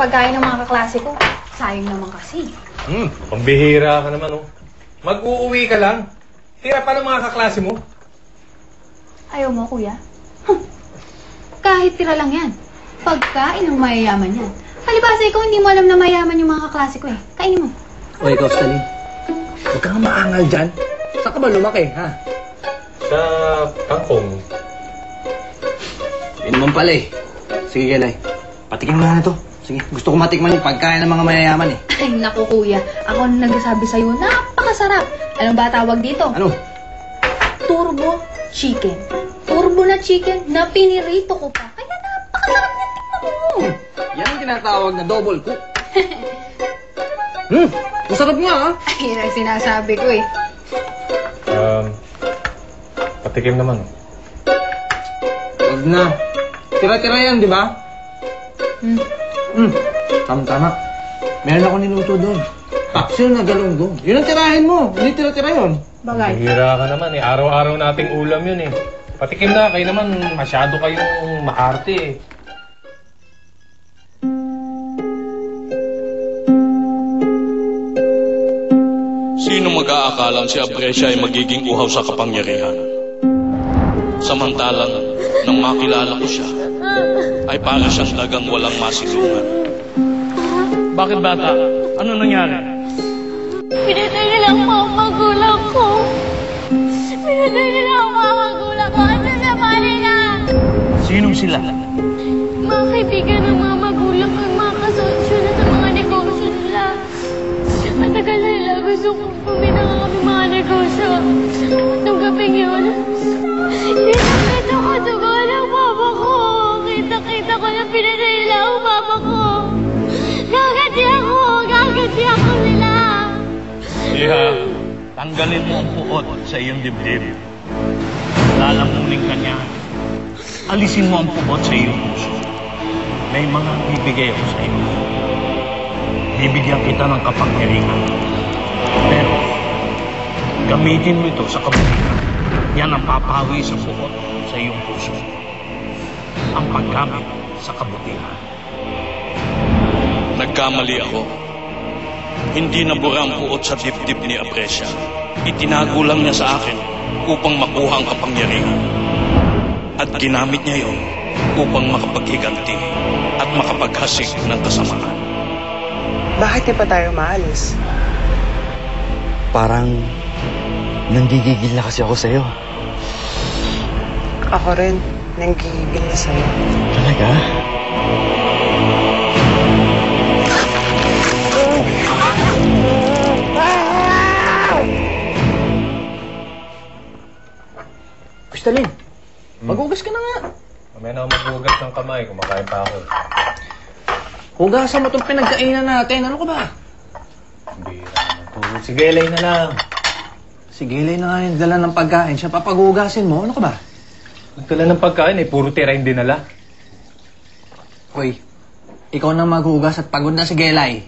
pagkain ng mga kaklase ko. Sayang naman kasi. Pambihira ka naman, oh. Mag-uuwi ka lang. Tira pa ng mga kaklase mo. Ayaw mo, kuya? Kahit tira lang yan. Pagkain ng mayayaman yan. Palibasa ikaw, hindi mo alam na mayaman yung mga kaklase ko eh. Kainin mo. O ikaw, Stalin. Huwag kang maangal dyan. Saan ka ba lumaki, ha? Sa kangkong. Yun naman pala eh. Sige, Gelay. Patikin mo na to. Sige, gusto ko matikman yung pagkain ng mga mayayaman eh. Ay, naku kuya. Ako na nagsasabi sa'yo, napakasarap. Anong ba tawag dito? Ano? Turbo chicken. Turbo na chicken na pinirito ko pa. Kaya napakasarap niya. Tikman mo. Yan ang tinatawag na double cook. Masarap nga, ha? Ay, yun ang sinasabi ko eh. Patikim naman. Huwag na. Tira-tira yan, di ba? Tama-tama. Meron ako niluto doon. Paksiw na galunggong. Yun ang tirahin mo. Hindi tira-tira yun. Bagay. Bihira ka naman, eh. Araw-araw nating ulam yun, eh. Patikim na. Kayo naman, masyado kayong maarte, eh. Sino mag-aakalang si Abresia ay magiging uhaw sa kapangyarihan? Samantalang, nang makilala ko siya, ay para siyang dagang walang masilungan. Bakit bata? Ano nangyari? Pinatay nila ang mga magulang ko. Pinatay nila ang mga magulang ko. Ano naman nila? Sinong sila? Mga kaibigan ng mga magulang ko, mga kasosyo na sa mga negosyo nila. Matagal na nila gusto kong puminang kami mga negosyo. Nung gabing yun, kita ko dugo ng mama ko. Kita ko na pinatay nila ang mama ko. Gagati ako nila. Iha, tanggalin mo ang puot sa iyong dibdib. Lalamunin ka niya. Alisin mo ang puot sa iyong puso. May mga bibigay ako sa iyo. Bibigyan kita ng kapangyarihan. Pero, gamitin mo ito sa kabutihan. Yan ang papawi sa puot sa iyong puso. Ang paggamit sa kabutihan. Nagkamali ako. Hindi nabura ang puot sa dibdib ni Abresia. Itinago lang niya sa akin upang makuha ang kapangyarihan. At ginamit niya yon upang makapaghiganti at makapaghasik ng kasamaan. Bakit di pa tayo maalis? Parang nanggigigil na kasi ako sa'yo. Ako rin, nanggigigil na sa'yo. Talaga? Stalin, maghugas ka na nga. Mamaya na ako maghugas ng kamay. Kumakain pa ako. Hugasan mo itong pinagkainan natin. Ano ka ba? Bihira naman to. Si Gelay na lang. Si Gelay na nga yung dala ng pagkain. Siya papaghugasin mo. Ano ka ba? Nagdala ng pagkain, eh. Puro tira yung dinala. Hoy, ikaw na maghugas at pagod na si Gelay.